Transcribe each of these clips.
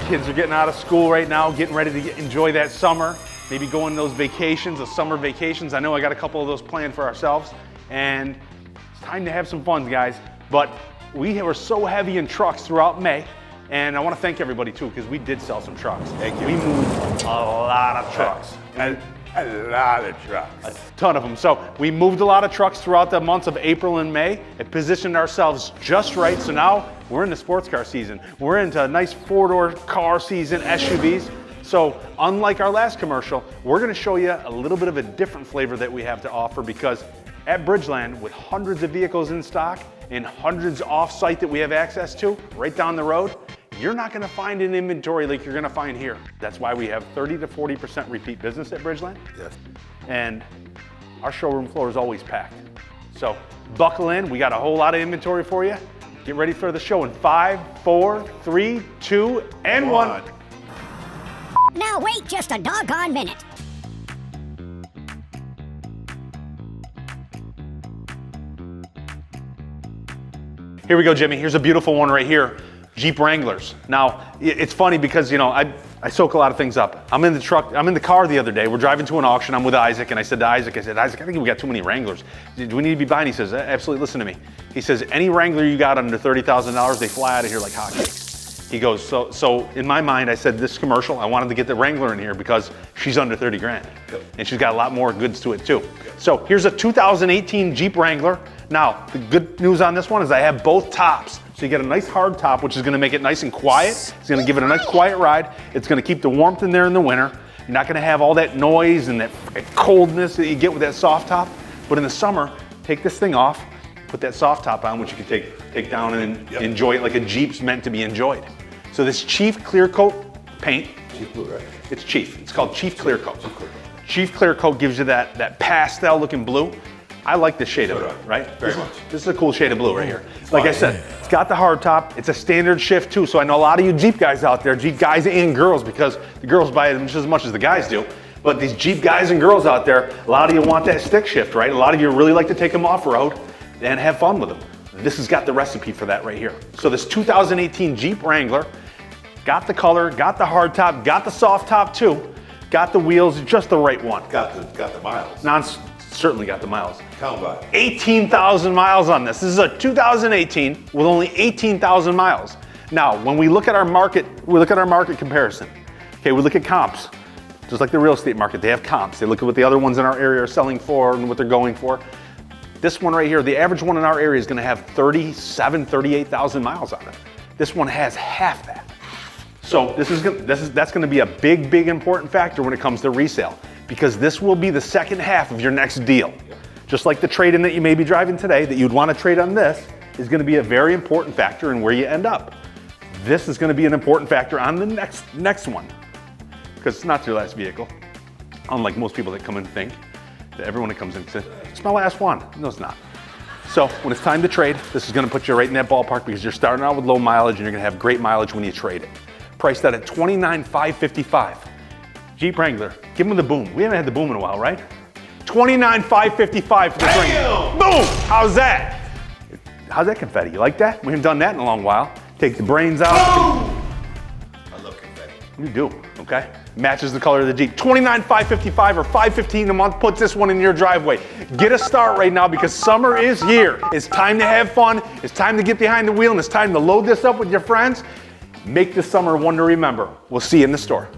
Kids are getting out of school right now, getting ready to enjoy that summer, maybe go on those vacations, those summer vacations. I know I got a couple of those planned for ourselves, and it's time to have some fun, guys. But we were so heavy in trucks throughout May, and I want to thank everybody too, because we did sell some trucks. Thank you. We moved a lot of trucks. A lot of trucks. A ton of them. So we moved a lot of trucks throughout the months of April and May. It positioned ourselves just right. So now we're in the sports car season. We're into a nice four-door car season, SUVs. So unlike our last commercial, we're going to show you a little bit of a different flavor that we have to offer, because at Bridgeland, with hundreds of vehicles in stock and hundreds off-site that we have access to right down the road, you're not going to find an inventory like you're going to find here. That's why we have 30 to 40% repeat business at Bridgeland. Yes. And our showroom floor is always packed. So buckle in. We got a whole lot of inventory for you. Get ready for the show in 5, 4, 3, 2, and 1. Now wait just a doggone minute. Here we go, Jimmy. Here's a beautiful one right here. Jeep Wranglers. Now, it's funny because, you know, I soak a lot of things up. I'm in the car the other day. We're driving to an auction. I'm with Isaac, and I said to Isaac, I think we got too many Wranglers. Do we need to be buying? He says, absolutely, listen to me. He says, any Wrangler you got under $30,000, they fly out of here like hotcakes. He goes, so in my mind, I said this commercial, I wanted to get the Wrangler in here because she's under 30 grand. Yep. And she's got a lot more goods to it too. Yep. So here's a 2018 Jeep Wrangler. Now, the good news on this one is I have both tops. So you get a nice hard top, which is gonna make it nice and quiet. It's gonna give it a nice quiet ride. It's gonna keep the warmth in there in the winter. You're not gonna have all that noise and that coldness that you get with that soft top. But in the summer, take this thing off, put that soft top on, which you can take down and enjoy it like a Jeep's meant to be enjoyed. So this Chief Clear Coat paint. Chief Blue, right? It's Chief. It's called Chief Clear Coat. Chief Clear Coat. Chief Clear Coat gives you that pastel looking blue. I like this shade of blue, right? Very much. This is a cool shade of blue right here. Like I said, it's got the hard top. It's a standard shift too. So I know a lot of you Jeep guys out there, Jeep guys and girls, because the girls buy it just as much as the guys do. But these Jeep guys and girls out there, a lot of you want that stick shift, right? A lot of you really like to take them off-road and have fun with them. This has got the recipe for that right here. So this 2018 Jeep Wrangler, got the color, got the hard top, got the soft top too, got the wheels, just the right one. Got the miles. Certainly got the miles. Count by. 18,000 miles on this. This is a 2018 with only 18,000 miles. Now, when we look at our market, comparison. Okay, we look at comps. Just like the real estate market, they have comps. They look at what the other ones in our area are selling for and what they're going for. This one right here, the average one in our area is gonna have 38,000 miles on it. This one has half that. So that's gonna be a big important factor when it comes to resale, because this will be the second half of your next deal. Just like the trade-in that you may be driving today that you'd want to trade on this is going to be a very important factor in where you end up. This is going to be an important factor on the next one, because it's not your last vehicle. Unlike most people that come and think that everyone that comes in says, it's my last one. No, it's not. So when it's time to trade, this is going to put you right in that ballpark, because you're starting out with low mileage and you're going to have great mileage when you trade it. Priced out at $29,555. Jeep Wrangler, give them the boom. We haven't had the boom in a while, right? $29,555 for the Wrangler. Boom! How's that? How's that confetti? You like that? We haven't done that in a long while. Take the brains out. Boom! I love confetti. You do, okay? Matches the color of the Jeep. $29,555 or $515 a month puts this one in your driveway. Get a start right now, because summer is here. It's time to have fun. It's time to get behind the wheel, and it's time to load this up with your friends. Make this summer one to remember. We'll see you in the store.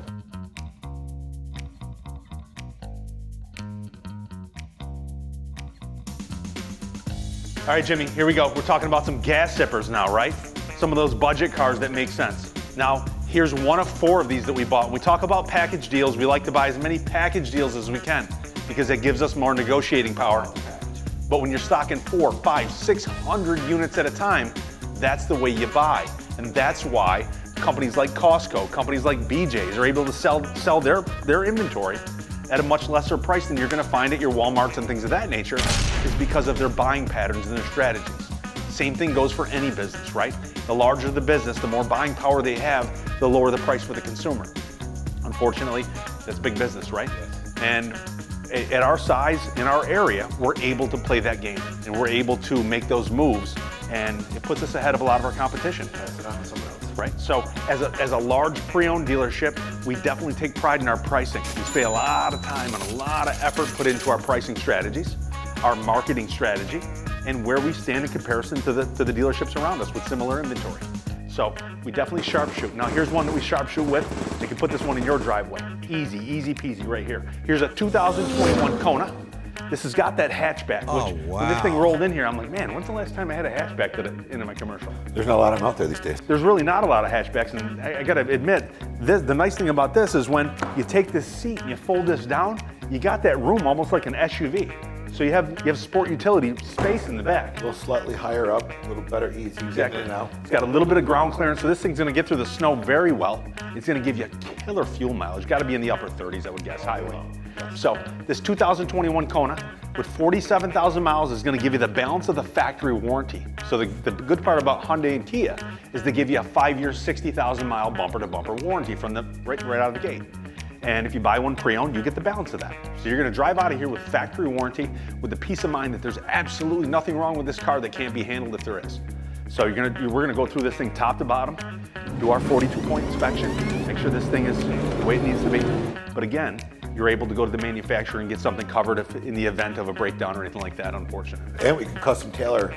All right, Jimmy, here we go. We're talking about some gas sippers now, right? Some of those budget cars that make sense. Now, here's one of 4 of these that we bought. When we talk about package deals, we like to buy as many package deals as we can, because it gives us more negotiating power. But when you're stocking 400, 500, 600 units at a time, that's the way you buy. And that's why companies like Costco, companies like BJ's are able to sell their inventory at a much lesser price than you're gonna find at your Walmarts and things of that nature, is because of their buying patterns and their strategies. Same thing goes for any business, right? The larger the business, the more buying power they have, the lower the price for the consumer. Unfortunately, that's big business, right? And at our size, in our area, we're able to play that game, and we're able to make those moves, and it puts us ahead of a lot of our competition. Pass it on to someone else. right? So as a large pre-owned dealership, we definitely take pride in our pricing. We spend a lot of time and a lot of effort put into our pricing strategies, our marketing strategy, and where we stand in comparison to the dealerships around us with similar inventory. So we definitely sharpshoot. Now here's one that we sharpshoot with. You can put this one in your driveway. Easy, easy peasy right here. Here's a 2021 Kona. This has got that hatchback, which when this thing rolled in here, I'm like, man, when's the last time I had a hatchback into my commercial? There's not a lot of them out there these days. There's really not a lot of hatchbacks, and I gotta admit, the nice thing about this is when you take this seat and you fold this down, you got that room almost like an SUV. So you have sport utility space in the back. A little slightly higher up, a little better ease. Exactly. Now. It's got a little bit of ground clearance, so this thing's gonna get through the snow very well. It's gonna give you killer fuel mileage. Gotta be in the upper 30s, I would guess, highway. So this 2021 Kona with 47,000 miles is gonna give you the balance of the factory warranty. So the good part about Hyundai and Kia is they give you a 5-year, 60,000 mile bumper to bumper warranty from right out of the gate. And if you buy one pre-owned, you get the balance of that. So you're gonna drive out of here with factory warranty with the peace of mind that there's absolutely nothing wrong with this car that can't be handled if there is. So we're gonna go through this thing top to bottom, do our 42-point inspection, make sure this thing is the way it needs to be. But again, you're able to go to the manufacturer and get something covered in the event of a breakdown or anything like that, unfortunately. And we can custom tailor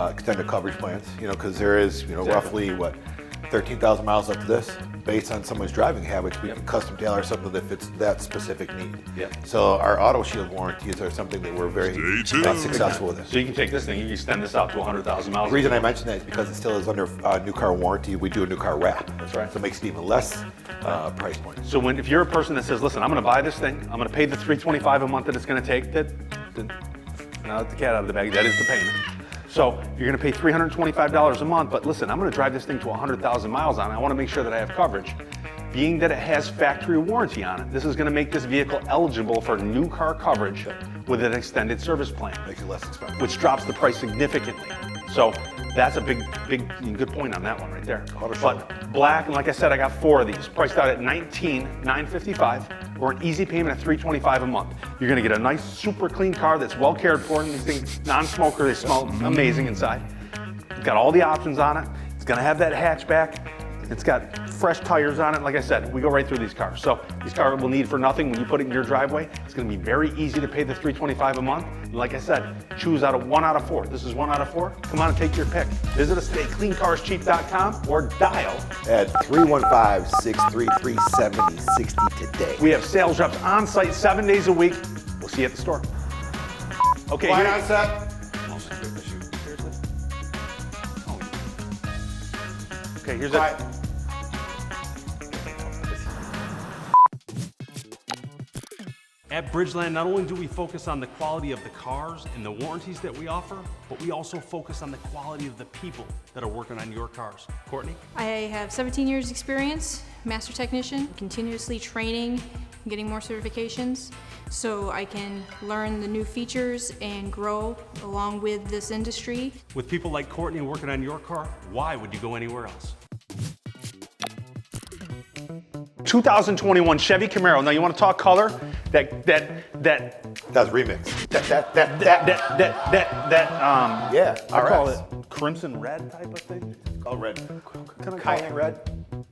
extended coverage plans, because there is, roughly, 13,000 miles up to this. Based on someone's driving habits, we can custom tailor something that fits that specific need. So our Auto Shield warranties are something that we're very successful with. So you can take this thing, you can extend this out to 100,000 miles. The reason I mention that is because it still is under new car warranty. We do a new car wrap. That's right. So it makes it even less price point. So if you're a person that says, listen, I'm gonna buy this thing, I'm gonna pay the $325 a month that it's gonna take, now let the cat out of the bag, that is the payment. So you're gonna pay $325 a month, but listen, I'm gonna drive this thing to 100,000 miles on it. I wanna make sure that I have coverage. Being that it has factory warranty on it, this is gonna make this vehicle eligible for new car coverage with an extended service plan. Makes it less expensive. Which drops the price significantly. So that's a big, good point on that one right there. But black, and like I said, I got 4 of these, priced out at $19,955, or an easy payment of $325 a month. You're gonna get a nice, super clean car that's well cared for, and these things, non-smoker, they smell amazing inside. It's got all the options on it. It's gonna have that hatchback. It's got fresh tires on it. Like I said, we go right through these cars. So these cars will need for nothing when you put it in your driveway. It's gonna be very easy to pay the $325 a month. And like I said, choose one out of 4. This is 1 out of 4. Come on and take your pick. Visit us today, cleancarscheap.com, or dial at 315-633-7060 today. We have sales reps on site 7 days a week. We'll see you at the store. Okay, Quiet here. on set. Okay, here's Quiet. it. At Bridgeland, not only do we focus on the quality of the cars and the warranties that we offer, but we also focus on the quality of the people that are working on your cars. Courtney? I have 17 years experience, master technician, continuously training, getting more certifications, so I can learn the new features and grow along with this industry. With people like Courtney working on your car, why would you go anywhere else? 2021 Chevy Camaro. Now you want to talk color? That's remix. Yeah, I call RS. it crimson red type of thing. Oh, red. Can I call Cayenne it? red.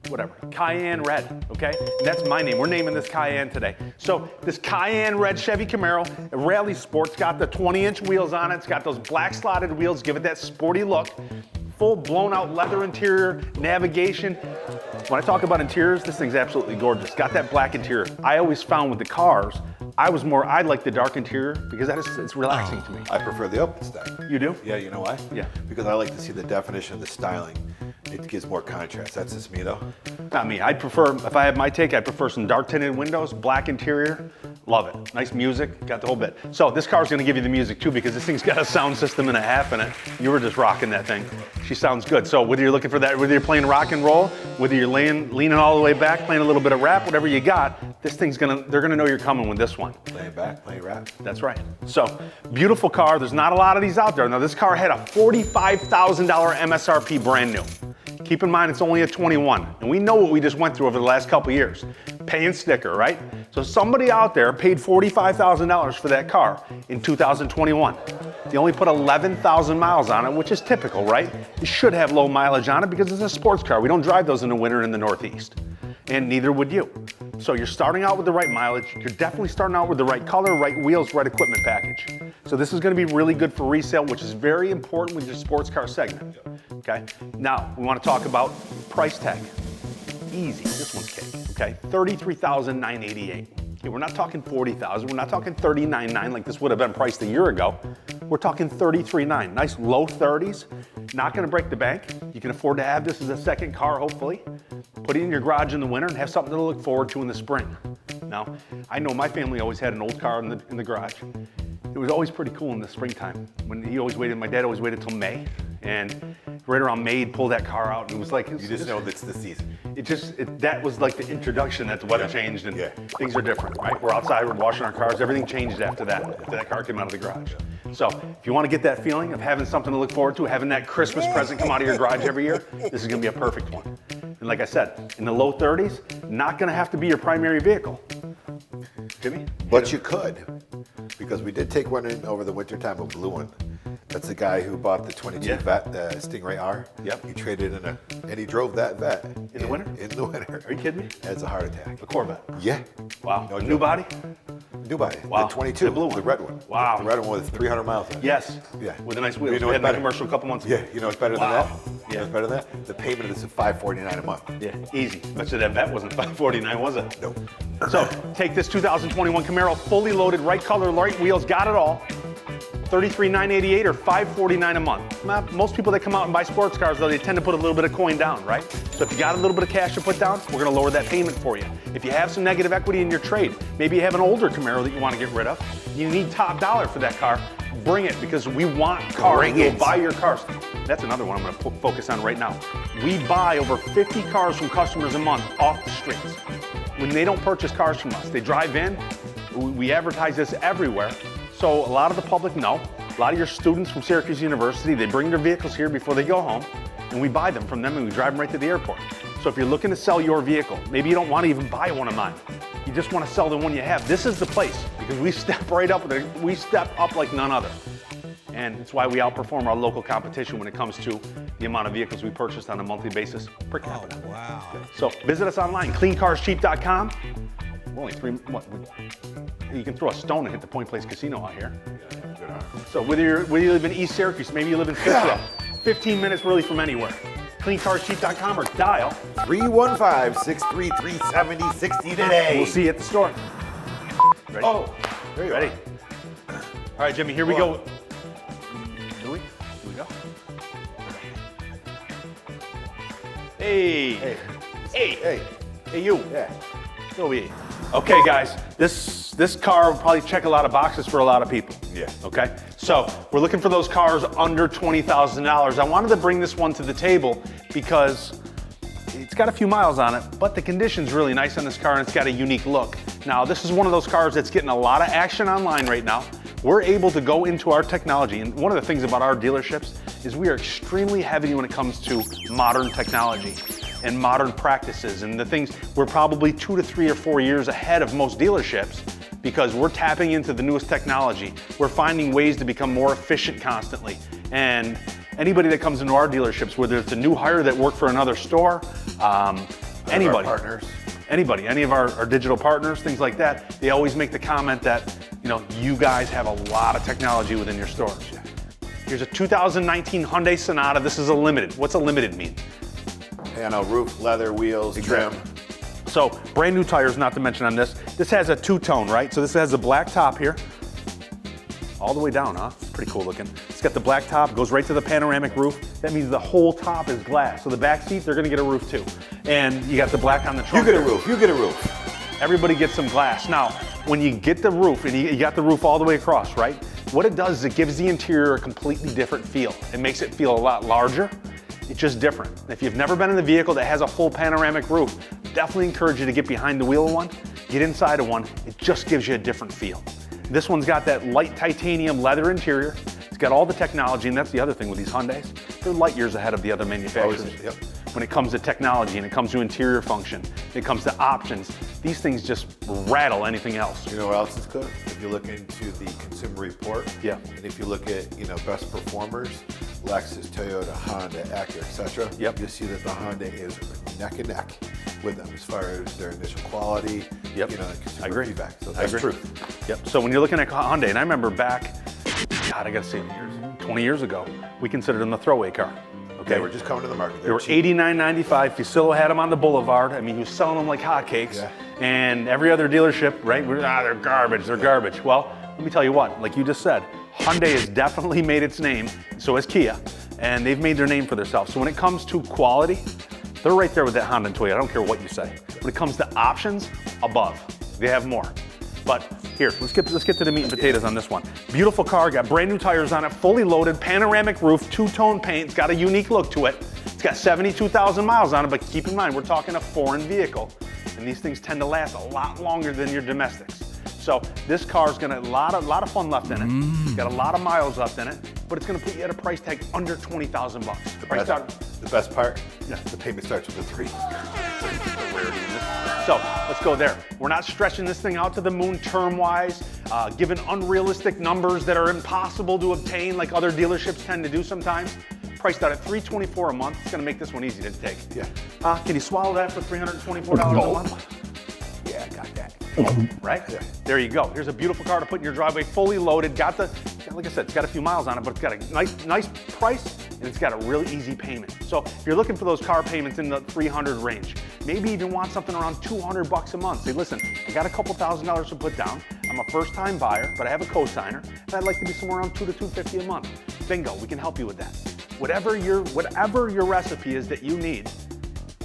Whatever, Cayenne red, okay? That's my name, we're naming this Cayenne today. So this Cayenne red Chevy Camaro, Rally Sport's got the 20-inch wheels on it, it's got those black slotted wheels, give it that sporty look. Full blown out leather interior, navigation. When I talk about interiors, this thing's absolutely gorgeous. Got that black interior. I always found with the cars, I like the dark interior because it's relaxing to me. I prefer the open stack. You do? Yeah, you know why? Yeah. Because I like to see the definition of the styling. It gives more contrast. That's just me though. Not me. I'd prefer, if I had my take, I'd prefer some dark tinted windows, black interior. Love it. Nice music, got the whole bit. So this car's gonna give you the music too because this thing's got a sound system and a half in it. You were just rocking that thing. She sounds good. So whether you're looking for that, whether you're playing rock and roll, whether you're leaning all the way back, playing a little bit of rap, whatever you got, they're gonna know you're coming with this one. Playing back, playing rap. That's right. So, beautiful car. There's not a lot of these out there. Now, this car had a $45,000 MSRP brand new. Keep in mind, it's only a 21. And we know what we just went through over the last couple years. Pay and sticker, right? So somebody out there paid $45,000 for that car in 2021. They only put 11,000 miles on it, which is typical, right? You should have low mileage on it because it's a sports car. We don't drive those in the winter in the Northeast, and neither would you. So you're starting out with the right mileage. You're definitely starting out with the right color, right wheels, right equipment package. So this is going to be really good for resale, which is very important with your sports car segment. Okay. Now we want to talk about price tag. Easy. This one's cake. Okay. $33,988. Okay, we're not talking $40,000. We're not talking $39,900 like this would have been priced a year ago. We're talking $33,900. Nice low 30s. Not going to break the bank. You can afford to have this as a second car, hopefully. Put it in your garage in the winter and have something to look forward to in the spring. Now, I know my family always had an old car in the garage. It was always pretty cool in the springtime. When he always waited, my dad always waited till May. And right around May, he'd pull that car out and it was like, You just know it's the season. That was like the introduction that the weather changed and things are different, right? We're outside, we're washing our cars, everything changed after that car came out of the garage. So if you want to get that feeling of having something to look forward to, having that Christmas present come out of your garage every year, this is going to be a perfect one. And like I said, in the low 30s, not going to have to be your primary vehicle. Jimmy? But you could, because we did take one in over the winter time, a blue one. That's the guy who bought the 22 Vet, the Stingray R. Yep. He traded in and he drove that Vet. In the winter? In the winter. Are you kidding me? Has a heart attack. A Corvette. Yeah. Wow. No New joke. body? New body. Wow. The 22. The blue one. The red one. Wow. The red one with 300 miles on it. Yes. Yeah. With a nice wheel. You know We had what's a better? commercial a couple months ago. Yeah. You know what's better Wow. than that? You Yeah. know what's better than that? The payment of this is $549 a month. Yeah, easy. Bet you that bet wasn't $549, was it? Nope. So take this 2021 Camaro, fully loaded, right color, right wheels, got it all. $33,988 or $549 a month. Now, most people that come out and buy sports cars, though, they tend to put a little bit of coin down, right? So if you got a little bit of cash to put down, we're gonna lower that payment for you. If you have some negative equity in your trade, maybe you have an older Camaro that you wanna get rid of, you need top dollar for that car, bring it, because we want cars. Bring We'll it. buy your cars. That's another one I'm gonna focus on right now. We buy over 50 cars from customers a month off the streets. When they don't purchase cars from us, they drive in, we advertise this everywhere. So a lot of the public know, a lot of your students from Syracuse University, they bring their vehicles here before they go home, and we buy them from them and we drive them right to the airport. So if you're looking to sell your vehicle, maybe you don't want to even buy one of mine, you just want to sell the one you have, this is the place, because we step right up, we step up like none other. And it's why we outperform our local competition when it comes to the amount of vehicles we purchase on a monthly basis per capita. Oh, wow. So visit us online, cleancarscheap.com. We're only you can throw a stone and hit the Point Place Casino out here. So whether you live in East Syracuse, maybe you live in Fitzroy, 15 minutes really from anywhere. Cleancarscheap.com or dial. 315-633-7060 today. We'll see you at the store. Ready? Oh, there you Ready? are. All right, Jimmy, here we Hold go. Do we? Here we go. Hey. Hey. Hey. Hey. Hey, you. Yeah. Go eat. Okay, guys, this car will probably check a lot of boxes for a lot of people. Yeah. Okay, so we're looking for those cars under $20,000. I wanted to bring this one to the table because it's got a few miles on it, but the condition's really nice on this car and it's got a unique look. Now, this is one of those cars that's getting a lot of action online right now. We're able to go into our technology, and one of the things about our dealerships is we are extremely heavy when it comes to modern technology and modern practices and the things. We're probably 2 to 3 or 4 years ahead of most dealerships because we're tapping into the newest technology. We're finding ways to become more efficient constantly. And anybody that comes into our dealerships, whether it's a new hire that worked for another store, anybody, Our partners. anybody, any of our digital partners, things like that, they always make the comment that, you guys have a lot of technology within your stores. Here's a 2019 Hyundai Sonata. This is a limited. What's a limited mean? Pano, roof, leather, wheels, trim. So brand new tires, not to mention on this. This has a two-tone, right? So this has a black top here, all the way down, huh? It's pretty cool looking. It's got the black top, goes right to the panoramic roof. That means the whole top is glass. So the back seat, they're gonna get a roof too. And you got the black on the trunk. You get a roof. You get a roof. Everybody gets some glass. Now, when you get the roof, and you got the roof all the way across, right? What it does is it gives the interior a completely different feel. It makes it feel a lot larger. It's just different. If you've never been in a vehicle that has a full panoramic roof, definitely encourage you to get behind the wheel of one, get inside of one. It just gives you a different feel. This one's got that light titanium leather interior. It's got all the technology, and that's the other thing with these Hyundais. They're light years ahead of the other manufacturers. Yep. when it comes to technology and it comes to interior function, it comes to options, these things just rattle anything else. You know what else is good? If you look into the Consumer Report, Yeah. and if you look at best performers, Lexus, Toyota, Honda, Acura, etc. Yep. You see that the Honda is neck and neck with them as far as their initial quality. Yep. And consumer I agree. feedback. So I that's agree. true. Yep. So when you're looking at Hyundai, and I remember back, God, I gotta say years, 20 years ago, we considered them the throwaway car. Okay, we're just coming to the market. They were cheap. $89.95. Fusillo had them on the boulevard. I mean, he was selling them like hotcakes. Yeah. And every other dealership, right? They're garbage. They're garbage. Well, let me tell you what. Like you just said, Hyundai has definitely made its name. So has Kia, and they've made their name for themselves. So when it comes to quality, they're right there with that Honda and Toyota. I don't care what you say. When it comes to options, above. They have more. But here, let's get to the meat and potatoes on this one. Beautiful car, got brand new tires on it, fully loaded, panoramic roof, two-tone paint. It's got a unique look to it. It's got 72,000 miles on it, but keep in mind, we're talking a foreign vehicle. And these things tend to last a lot longer than your domestics. So this car's got a lot of fun left in it. It's got a lot of miles left in it, but it's gonna put you at a price tag under 20,000 bucks. The best part, Yeah. the payment starts with a 3. So let's go there. We're not stretching this thing out to the moon term-wise, giving unrealistic numbers that are impossible to obtain like other dealerships tend to do sometimes. Priced out at $324 a month. It's gonna make this one easy to take. Yeah. Can you swallow that for $324 a month? Yeah, I got that. Right? Yeah. There you go. Here's a beautiful car to put in your driveway, fully loaded. Like I said, it's got a few miles on it, but it's got a nice price, and it's got a really easy payment. So if you're looking for those car payments in the 300 range, maybe even want something around 200 bucks a month. Say, listen, I got a couple $1,000s to put down. I'm a first-time buyer, but I have a co-signer, and I'd like to be somewhere around $200 to $250 a month. Bingo, we can help you with that. Whatever your recipe is that you need,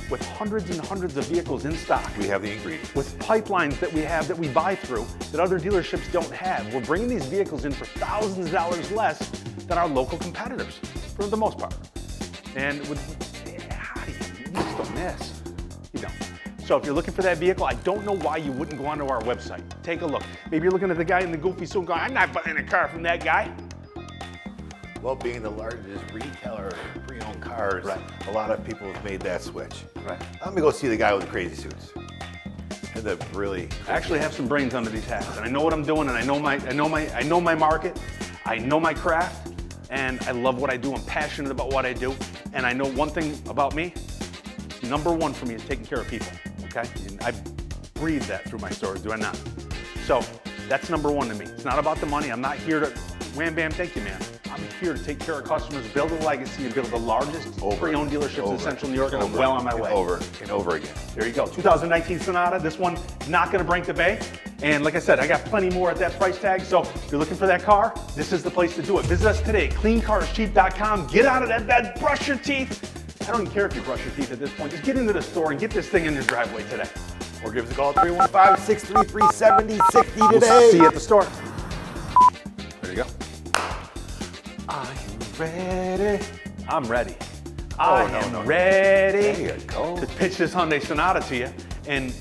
with hundreds and hundreds of vehicles in stock, We have the ingredients. with pipelines that we have that we buy through that other dealerships don't have. We're bringing these vehicles in for thousands of dollars less than our local competitors, for the most part. And how do you just don't miss? You don't. So if you're looking for that vehicle, I don't know why you wouldn't go onto our website. Take a look. Maybe you're looking at the guy in the goofy suit going, I'm not buying a car from that guy. Well, being the largest retailer of pre-owned cars, Right. a lot of people have made that switch. Right. I'm gonna go see the guy with the crazy suits. And the really I actually have some brains under these hats, and I know what I'm doing, and I know my market, I know my craft, and I love what I do. I'm passionate about what I do, and I know one thing about me. Number one for me is taking care of people. Okay, and I breathe that through my stories, do I not? So that's number one to me. It's not about the money. I'm not here to wham bam, thank you, man. I'm here to take care of customers, build a legacy, and build the largest pre-owned dealerships in Central New York, and I'm well on my way. Over and over again. There you go. 2019 Sonata. This one not going to break the bank. And like I said, I got plenty more at that price tag. So if you're looking for that car, this is the place to do it. Visit us today, cleancarscheap.com. Get out of that bed, brush your teeth. I don't even care if you brush your teeth at this point. Just get into the store and get this thing in your driveway today. Or give us a call at 315-633-7060 today. We'll see you at the store. There you go. Are you ready? I'm ready. I am ready There you go. to pitch this Hyundai Sonata to you. And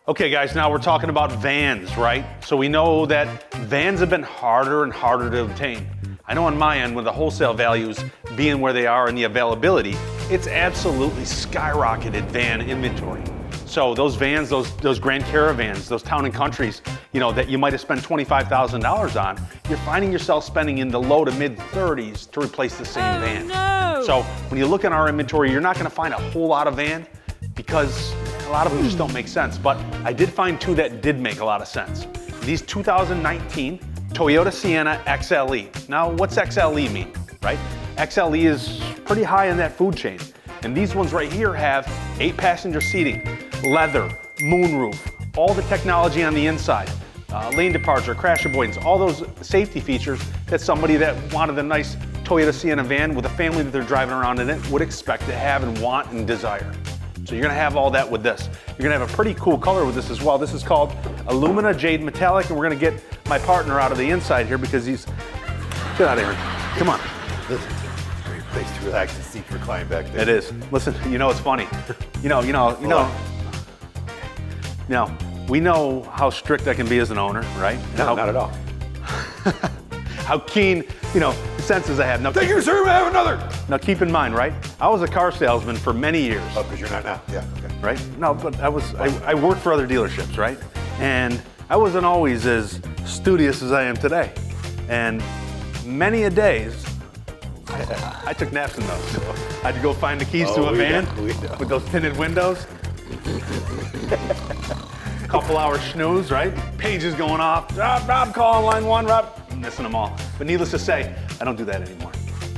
okay, guys, now we're talking about vans, right? So we know that vans have been harder and harder to obtain. I know on my end, with the wholesale values being where they are and the availability, it's absolutely skyrocketed van inventory. So those vans, those Grand Caravans, those Town and Countries, you know, that you might have spent $25,000 on, you're finding yourself spending in the low to mid 30s to replace the same van. No! So when you look at our inventory, you're not gonna find a whole lot of van because a lot of them just don't make sense. But I did find two that did make a lot of sense. These 2019 Toyota Sienna XLE. Now, what's XLE mean, right? XLE is pretty high in that food chain. And these ones right here have 8-passenger seating, leather, moonroof, all the technology on the inside, lane departure, crash avoidance, all those safety features that somebody that wanted a nice Toyota Sienna van with a family that they're driving around in it would expect to have and want and desire. So you're gonna have all that with this. You're gonna have a pretty cool color with this as well. This is called Alumina Jade Metallic, and we're gonna get my partner out of the inside here because he's, get out of here, come on. Listen, great place to relax and seat recline back there. It is. Listen, you know it's funny. You know, we know how strict I can be as an owner, right? No, not at all. how keen, senses I have. Now, Thank you, sir. I have another. now keep in mind, right? I was a car salesman for many years, Oh, because you're not now. Yeah. Okay. right? No, but I worked for other dealerships, right? And I wasn't always as studious as I am today. And many a days, I took naps in those. I had to go find the keys to a we van know, we know. with those tinted windows. Couple hour snooze, right? Pages going off. Rob calling line one, Rob. I'm missing them all. But needless to say, I don't do that anymore.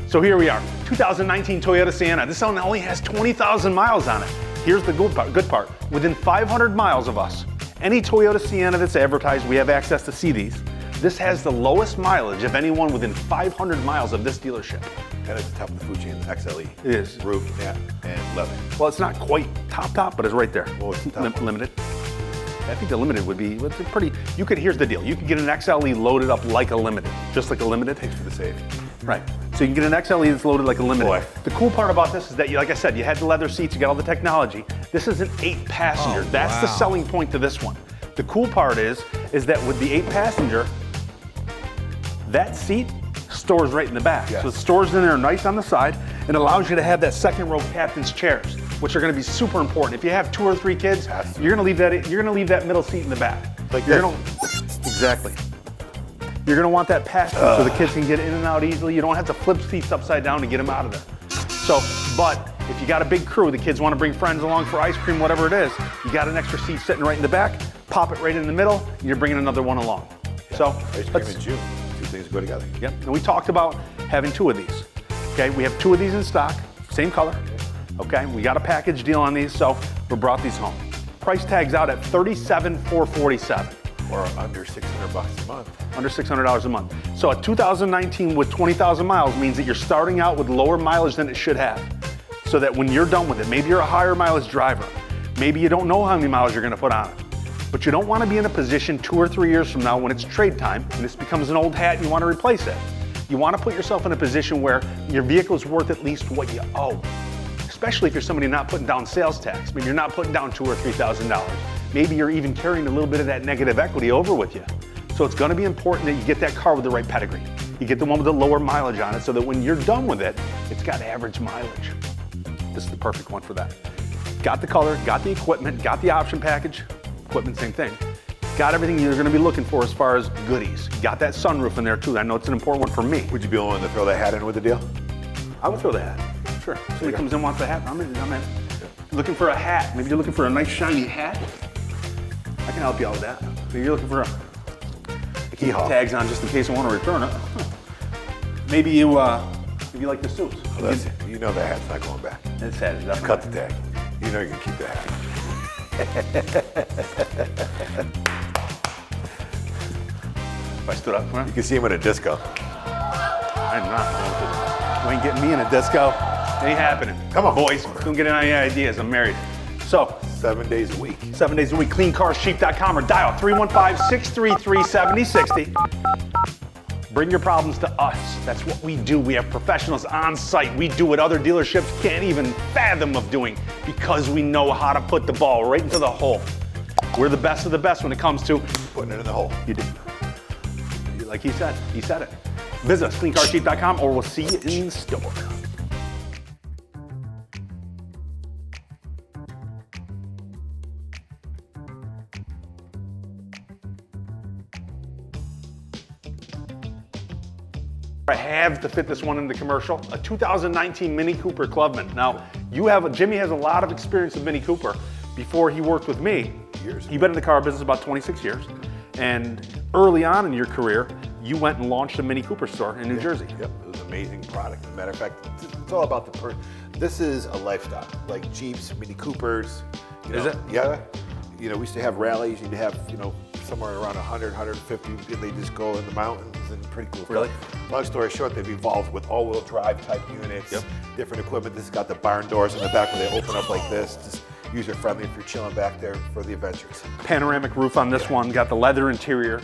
So here we are, 2019 Toyota Sienna. This one only has 20,000 miles on it. Here's the good part. Within 500 miles of us, any Toyota Sienna that's advertised, we have access to see these. This has the lowest mileage of anyone within 500 miles of this dealership. And it's the top of the food chain, the XLE. It is. Roof, yeah, and leather. Well, it's not quite top, but it's right there. Well, it's the top one. Limited. I think the Limited would be pretty. Here's the deal. You can get an XLE loaded up like a Limited, just like a Limited. Thanks for the save. Right. So you can get an XLE that's loaded like a Limited. Boy. The cool part about this is that, like I said, you had the leather seats, you got all the technology. This is an 8-passenger. That's the selling point to this one. The cool part is that with the 8-passenger, that seat stores right in the back. Yes. So it stores in there nice on the side and allows you to have that second row captain's chairs, which are going to be super important. If you have 2 or 3 kids, you're going to leave that middle seat in the back. Like you're this. Exactly. You're going to want that passenger so the kids can get in and out easily. You don't have to flip seats upside down to get them out of there. So, but if you got a big crew, the kids want to bring friends along for ice cream, whatever it is, you got an extra seat sitting right in the back, pop it right in the middle, and you're bringing another one along. So, Ice cream in June. 2 things go together. Yep, and we talked about having 2 of these. Okay, we have 2 of these in stock, same color. Okay, we got a package deal on these, so we brought these home. Price tag's out at $37,447. Or under $600 a month. Under $600 a month. So a 2019 with 20,000 miles means that you're starting out with lower mileage than it should have. So that when you're done with it, maybe you're a higher mileage driver. Maybe you don't know how many miles you're gonna put on it. But you don't wanna be in a position 2 or 3 years from now when it's trade time and this becomes an old hat and you wanna replace it. You wanna put yourself in a position where your vehicle's worth at least what you owe. Especially if you're somebody not putting down sales tax. Maybe you're not putting down $2,000 or $3,000. Maybe you're even carrying a little bit of that negative equity over with you. So it's gonna be important that you get that car with the right pedigree. You get the one with the lower mileage on it so that when you're done with it, it's got average mileage. This is the perfect one for that. Got the color, got the equipment, got the option package. Equipment, same thing. Got everything you're gonna be looking for as far as goodies. Got that sunroof in there too. I know it's an important one for me. Would you be willing to throw that hat in with the deal? I would throw the hat. Sure. Somebody comes in and wants a hat. I'm in. Looking for a hat. Maybe you're looking for a nice shiny hat. I can help you out with that. Maybe you're looking for a keep the tags on just in case I want to return it. Maybe you like the suits. Well, you know that hat's not going back. This hat is definitely. Cut the tag. You know you can keep the hat. If I stood up, huh? You can see him at a disco. I'm not. You ain't getting me in a disco. Ain't happening. Come on, boys. Don't get any ideas. I'm married. So, 7 days a week. 7 days a week. CleanCarsCheap.com or dial 315-633-7060. Bring your problems to us. That's what we do. We have professionals on site. We do what other dealerships can't even fathom of doing because we know how to put the ball right into the hole. We're the best of the best when it comes to Putting it in the hole. You do. Like he said it. Visit us, CleanCarsCheap.com, or we'll see you in the store. I have to fit this one in the commercial, a 2019 Mini Cooper Clubman. Now, Jimmy has a lot of experience with Mini Cooper. Before he worked with me, Years. You've been in the car business about 26 years. And early on in your career, you went and launched a Mini Cooper store in New Jersey. Yep, it was an amazing product. As a matter of fact, it's all about the This is a lifestyle, like Jeeps, Mini Coopers. Is it? Yeah. We used to have rallies. You'd have, somewhere around 100, 150, and they just go in the mountains and pretty cool Really? stuff. Long story short, they've evolved with all-wheel drive type units, different equipment. This has got the barn doors in the back where they open up like this. Just user-friendly if you're chilling back there for the adventures. Panoramic roof on this one, got the leather interior.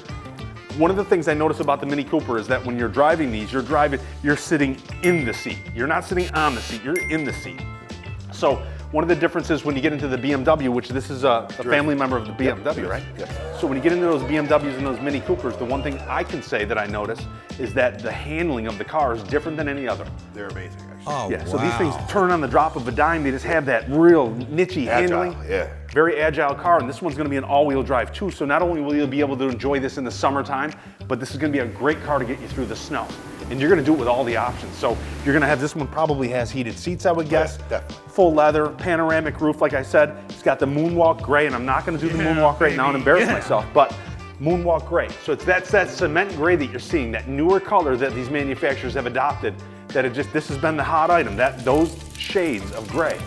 One of the things I notice about the Mini Cooper is that when you're driving these, you're sitting in the seat. You're not sitting on the seat, you're in the seat. So one of the differences when you get into the BMW, which this is a family member of the BMW, right? Yes. So when you get into those BMWs and those Mini Coopers, the one thing I can say that I notice is that the handling of the car is different than any other. They're amazing, actually. Oh, Yeah, so wow. these things turn on the drop of a dime. They just have that real niche-y Agile, handling. yeah. Very agile car, and this one's gonna be an all-wheel drive too. So not only will you be able to enjoy this in the summertime, but this is gonna be a great car to get you through the snow. And you're gonna do it with all the options. So you're gonna have, this one probably has heated seats, I would guess. Yeah, definitely. Full leather, panoramic roof, like I said. It's got the Moonwalk Gray, and I'm not gonna do the Moonwalk right now and embarrass myself, but Moonwalk Gray. So that's that cement gray that you're seeing, that newer color that these manufacturers have adopted, that it just, this has been the hot item, that those shades of gray,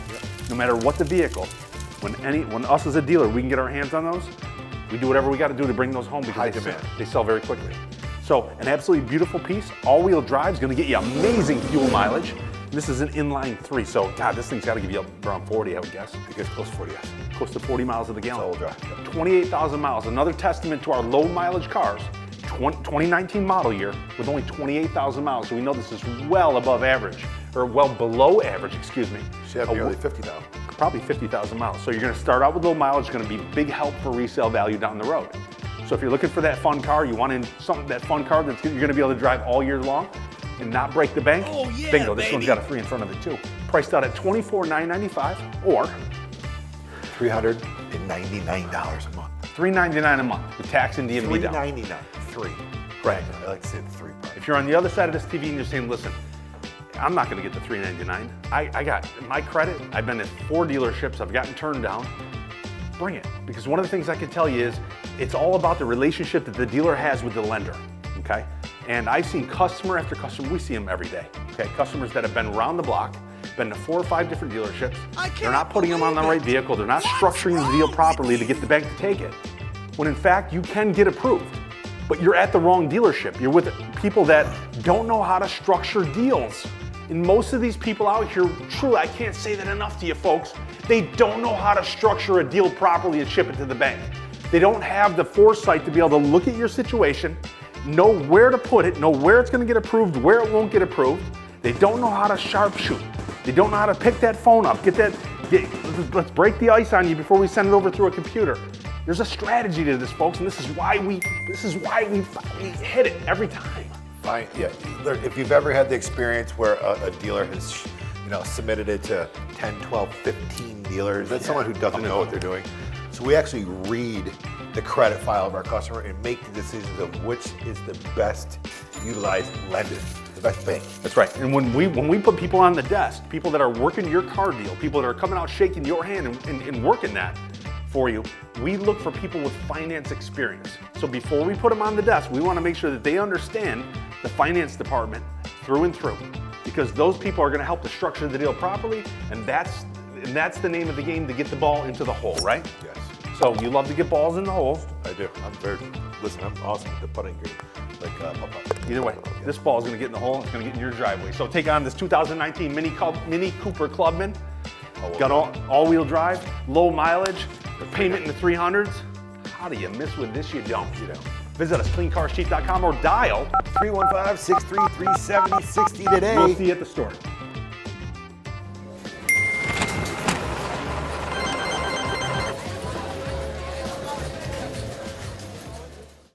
no matter what the vehicle, when us as a dealer, we can get our hands on those, we do whatever we gotta do to bring those home High because demand. they sell very quickly. So an absolutely beautiful piece, all-wheel drive is gonna get you amazing fuel mileage. This is an inline 3, so God, this thing's gotta give you around 40, I would guess. It gets close to 40, yes. Close to 40 miles of the gallon. All-wheel drive. 28,000 miles, another testament to our low mileage cars. 2019 model year with only 28,000 miles, so we know this is well above average, or well below average, excuse me. Should have nearly 50,000. Probably 50,000 miles. So you're gonna start out with low mileage, gonna be big help for resale value down the road. So if you're looking for that fun car, you want that fun car that you're gonna be able to drive all year long and not break the bank, Oh, yeah, bingo, this baby. one's got a 3 in front of it too. Priced out at $24,995 or $399 a month. $399 a month with tax and DMV down. $399. 3. Right. I like to say the 3 part. If you're on the other side of this TV and you're saying, listen, I'm not gonna get the $399. I got my credit, I've been at 4 dealerships, I've gotten turned down. Bring it, because one of the things I can tell you is it's all about the relationship that the dealer has with the lender, okay? And I've seen customer after customer, we see them every day, okay? Customers that have been around the block, been to 4 or 5 different dealerships. They're not putting them on the right vehicle, they're not structuring the deal properly to get the bank to take it. When in fact, you can get approved, but you're at the wrong dealership. You're with people that don't know how to structure deals. And most of these people out here, truly, I can't say that enough to you folks, they don't know how to structure a deal properly and ship it to the bank. They don't have the foresight to be able to look at your situation, know where to put it, know where it's gonna get approved, where it won't get approved. They don't know how to sharpshoot. They don't know how to pick that phone up, let's break the ice on you before we send it over through a computer. There's a strategy to this, folks, and this is why we hit it every time. Fine. Yeah. If you've ever had the experience where a dealer has, submitted it to 10, 12, 15 dealers, that's someone who doesn't know what they're doing. So we actually read the credit file of our customer and make the decisions of which is the best utilized lender, the best bank. That's right. And when we put people on the desk, people that are working your car deal, people that are coming out shaking your hand and working that for you, we look for people with finance experience. So before we put them on the desk, we want to make sure that they understand the finance department through and through, because those people are going to help to structure the deal properly, and that's the name of the game, to get the ball into the hole, right? Yes. So you love to get balls in the hole. I do. I'm awesome at the putting green. Like putt-putt. Either way, this ball is going to get in the hole, it's going to get in your driveway. So take on this 2019 Mini Cooper Clubman. Got all-wheel drive, low mileage, payment in the 300s. How do you miss with this? You don't. Visit us, cleancarscheap.com, or dial. 315-633-7060 today. We'll see you at the store.